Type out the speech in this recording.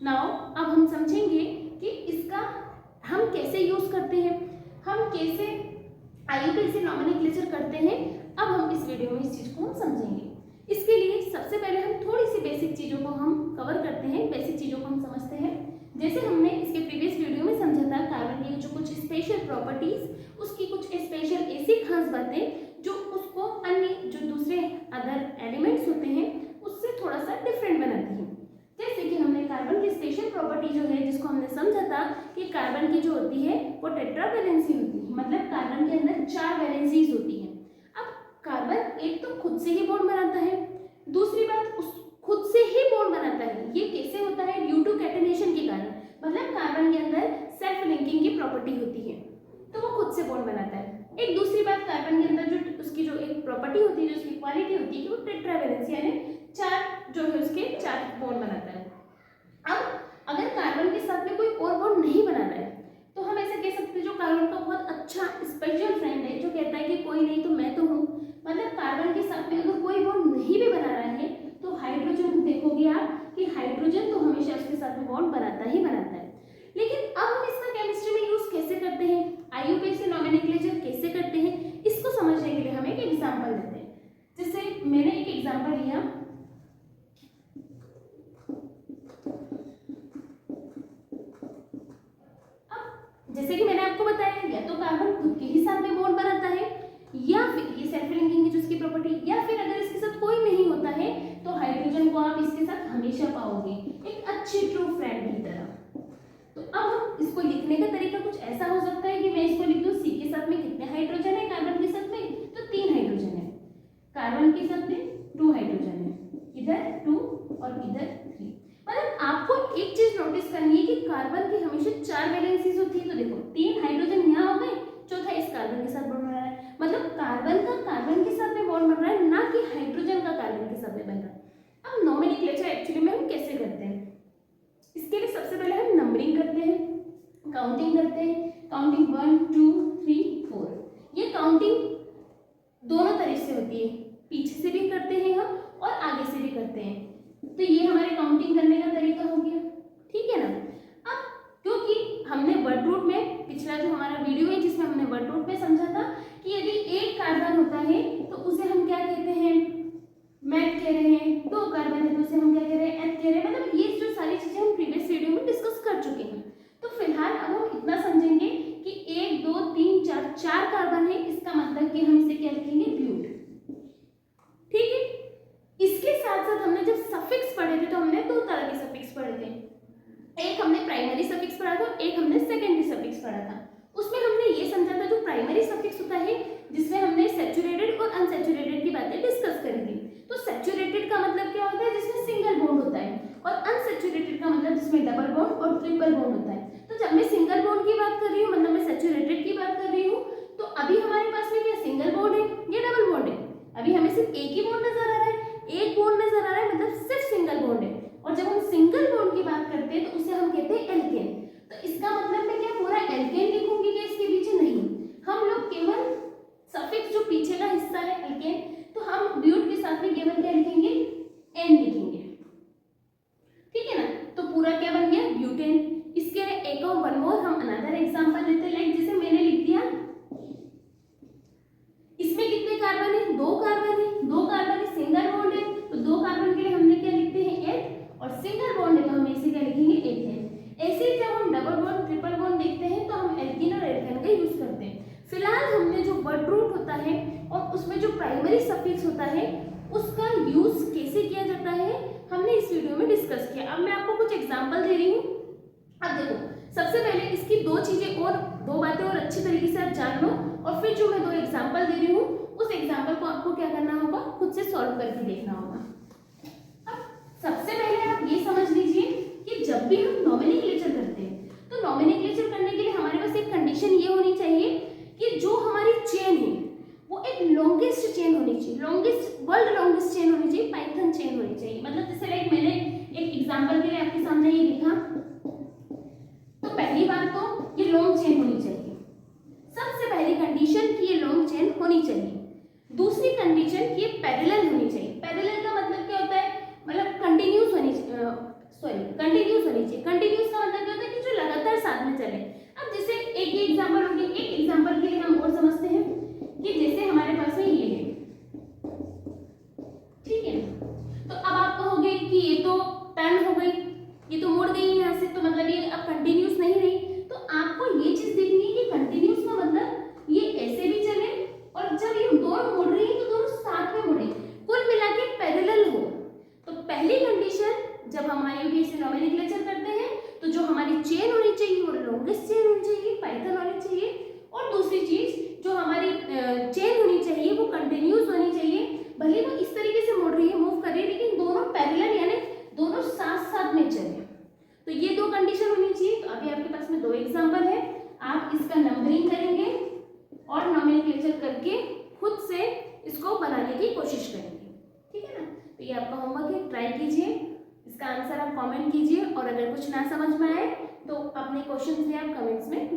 Now अब हम समझेंगे कि इसका हम कैसे यूज करते हैं, हम कैसे आईयूपीएसी नॉमेनक्लेचर करते हैं। अब हम इस वीडियो में इस चीज को हम समझेंगे। इसके लिए सबसे पहले हम थोड़ी सी बेसिक चीजों को हम कवर करते हैं, बेसिक चीजों को हम समझते हैं। जैसे हमने इसके प्रीवियस वीडियो में समझा था कार्बन की जो कुछ स्पेशल प्रॉपर्टीज, उसकी कुछ स्पेशल ऐसी खास बातें जो उसको अन्य जो दूसरे अदर एलिमेंट्स होते हैं उससे थोड़ा सा डिफरेंट बनाती हैं। जैसे कि हमने कार्बन की स्पेशल प्रॉपर्टी जो है जिसको हमने समझा था कि कार्बन की जो होती है वो टेट्रा वैलेंसी होती है, मतलब कार्बन के अंदर 4 वैलेंसीज होती हैं। अब कार्बन एक तो खुद से ही बॉन्ड बनाता है, दूसरी बात उस खुद से ही बॉन्ड बनाता है। ये कैसे होता है? ड्यू टू कैटेनेशन के कारण, मतलब कार्बन के अंदर सेल्फ लिंकिंग की प्रॉपर्टी होती है तो वो खुद से बॉन्ड बनाता है। एक दूसरी बात, कार्बन के अंदर जो उसकी जो एक प्रॉपर्टी होती है, जो उसकी क्वालिटी होती है कि वो टेट्रा वैलेंसी यानी 4 जो है उसके 4 बॉन्ड बनाता है। अब अगर कार्बन के साथ में कोई और बॉन्ड नहीं बना रहा है तो हम ऐसे कह सकते हैं जो कार्बन का बहुत अच्छा स्पेशल फ्रेंड है, जो कहता है कि कोई नहीं तो मैं तो हूँ, मतलब कार्बन के साथ में अगर कोई बॉन्ड नहीं भी बना रहा है तो हाइड्रोजन देखोगे आप कि हाइड्रोजन तो हमेशा उसके साथ में बॉन्ड बनाता ही बनाता है। लेकिन अब हम इसका केमिस्ट्री में यूज कैसे करते हैं, आईयूपीएसी नॉमेनक्लेचर कैसे करते हैं, इसको समझने के लिए हम एक एग्जांपल लेते हैं। जैसे मैंने एक एग्जांपल लिया, जैसे कि मैंने आपको बताया या तो कार्बन खुद के ही साथ में बॉन्ड बनाता है या फिर ये सेल्फ लिंकिंग की जो इसकी प्रॉपर्टी, या फिर अगर इसके साथ कोई नहीं होता है तो हाइड्रोजन को आप इसके साथ हमेशा पाओगे एक अच्छी ट्रू फ्रेंड की तरह। तो अब हम इसको लिखने का तरीका कुछ ऐसा हो सकता है कि मैं इसको लिख दूं सी के साथ में कितने हाइड्रोजन है, कार्बन के साथ में तो 3 हाइड्रोजन है, कार्बन के साथ में 2 हाइड्रोजन है, इधर 2 और इधर 3। मतलब आपको एक चीज नोटिस करनी है कि कार्बन की हमेशा 4 वैलेंसीज होती है। तो देखो 3 हाइड्रोजन यहाँ हो गए, चौथा इस कार्बन के साथ बॉन्ड बन रहा है, मतलब कार्बन का कार्बन के साथ में बॉन्ड बन रहा है, ना कि हाइड्रोजन का कार्बन के साथ में बन रहा है। अब नॉमेनक्लेचर एक्चुअली में हम कैसे करते हैं, इसके लिए सबसे पहले हम नंबरिंग करते हैं, काउंटिंग करते हैं, काउंटिंग 1 2 3 4। ये काउंटिंग दोनों तरह से होती है, पीछे से भी करते हैं हम और आगे से भी करते हैं। तो ये हमारे काउंटिंग करने का तरीका हो गया, ठीक है ना। अब क्योंकि हमने वर्ड रूट में पिछला जो हमारा वीडियो है जिसमें हमने वर्ड रूट में समझा था कि यदि एक कार्बन होता है तो उसे हम क्या कहते हैं, मैथ कह रहे हैं, 2 कार्बन है तो उसे हम क्या कह रहे हैं, एथ कह रहे हैं। मतलब ये जो सारी चीजें हम प्रीवियस वीडियो में डिस्कस कर चुके हैं। तो फिलहाल अब हम इतना समझेंगे कि 1 2 3 4 4 कार्बन है, इसका मतलब कि हम इसे क्या लिखेंगे, ब्यूट, ठीक है। इसके साथ साथ हमने जब सफिक्स पढ़े थे तो हमने 2 तरह के सफिक्स पढ़े थे, एक हमने प्राइमरी सफिक्स पढ़ा था, एक हमने सेकेंडरी सफिक्स पढ़ा था। उसमें हमने ये समझा था जो प्राइमरी सफिक्स होता है जिसमें हमने सैचुरेटेड और अनसैचुरेटेड की बातें डिस्कस करी थी। तो सैचुरेटेड का मतलब क्या होता है, जिसमें सिंगल बॉन्ड होता है, और अनसैचुरेटेड का मतलब जिसमें डबल बॉन्ड और ट्रिपल बॉन्ड होता है। तो जब मैं सिंगल बॉन्ड की बात कर रही हूँ, मतलब मैं सैचुरेटेड की बात कर रही हूँ, तो अभी हमारे पास में क्या सिंगल बॉन्ड है या डबल बॉन्ड है, अभी हमें सिर्फ एक ही बॉन्ड नजर आ रहा है, एक बॉन्ड नजर आ रहा है, मतलब सिर्फ सिंगल बॉन्ड है। और जब हम सिंगल बॉन्ड की बात करते हैं तो उसे हम कहते हैं एल्केन। तो इसका मतलब मैं क्या पूरा एल्केन लिखूंगी क्या इसके पीछे, नहीं, हम लोग केवल सफिक्स जो पीछे का हिस्सा है एल्केन, तो हम ब्यूट के साथ में केवल क्या लिखेंगे, एन लिखेंगे, ठीक है ना। तो पूरा क्या बन गया, ब्यूटेन। इसके लिए एक और वन मोर हम अनदर एग्जांपल लेते हैं, लाइक जैसे मैंने लिख दिया, इसमें कितने कार्बन है, 2 कार्बन है, 2 कार्बन है, सिंगल बॉन्ड है, तो 2 कार्बन के लिए हमने क्या लिखते हैं, एथ, और सिंगल बॉन्ड है तो हम इसे क्या लिखेंगे, एथेन। ऐसे ही जब हम डबल बॉन्ड ट्रिपल बॉन्ड देखते हैं तो हम एल्कीन और एल्केन का यूज करते हैं। फिलहाल हमने जो वर्ड रूट होता है और उसमें जो प्राइमरी सफिक्स होता है उसका यूज कैसे किया जाता है हमने इस वीडियो में डिस्कस किया। अब मैं आपको कुछ एग्जांपल दे रही हूँ। अब देखो, सबसे पहले इसकी 2 चीजें और 2 बातें और अच्छी तरीके से आप जान लो, और फिर जो मैं 2 एग्जांपल दे रही हूँ उस एग्जांपल को आपको क्या करना होगा, खुद से सॉल्व करके देखना होगा। अब सबसे पहले आप ये समझ लीजिए कि जब भी हम नॉमेनक्लेचर करते हैं तो नॉमेनक्लेचर करने के लिए हमारे पास एक कंडीशन ये होनी चाहिए कि जो हमारी चेन है वो एक लॉन्गेस्ट चेन होनी चाहिए, लॉन्गेस्ट वर्ल्ड लॉन्गेस्ट चेन होनी चाहिए, पाइथन चेन होनी चाहिए। मतलब जैसे लाइक मैंने एक एग्जांपल के लिए आपके सामने ये लिखा, तो पहली बात तो ये लॉन्ग चेन होनी चाहिए, सबसे पहली कंडीशन कि ये लॉन्ग चेन होनी चाहिए। दूसरी कंडीशन कि ये पैरेलल होनी चाहिए। पैरेलल का मतलब क्या होता है, मतलब कंटिन्यूस होनी, सॉरी होनी चाहिए। कंटिन्यूस का मतलब क्या होता है कि जो लगातार साथ में चले। अब जैसे एक ही एग्जांपल होगी, एक एग्जांपल के लिए हम और समझते हैं कि जैसे हमारे पास में ये है, ठीक है, तो अब आप कहोगे कि ये तो टर्न हो गई, ये तो मुड़ गई यहाँ से, तो मतलब ये अब कंटिन्यूस नहीं रही। तो आपको ये चीज देखनी है कि कंटिन्यूस का मतलब ये ऐसे भी चले और जब ये दोनों मुड़ रही है तो दोनों साथ में मुड़े, कुल मिला के पैरेलल हो। तो पहली कंडीशन जब हम IUPAC नॉमेनक्लेचर करते हैं तो जो हमारी चेन होनी चाहिए वो लॉन्गेस्ट चेन होनी चाहिए, पाइथन होनी चाहिए, और दूसरी चीज जो हमारी चेन होनी चाहिए वो कंटिन्यूस होनी चाहिए। भले वो इस तरीके से मुड़ रही है, मूव कर रही है, लेकिन दोनों पैरेलल यानी दोनों साथ साथ में चले। तो ये दो कंडीशन होनी चाहिए। तो अभी आपके पास में दो एग्जांपल है, आप इसका नंबरिंग करेंगे और नॉमेनक्लेचर करके खुद से इसको बनाने की कोशिश करेंगे, ठीक है ना। तो ये आपका होमवर्क है, ट्राई कीजिए, इसका आंसर आप कमेंट कीजिए, और अगर कुछ ना समझ में आए तो अपने क्वेश्चन भी आप कमेंट्स में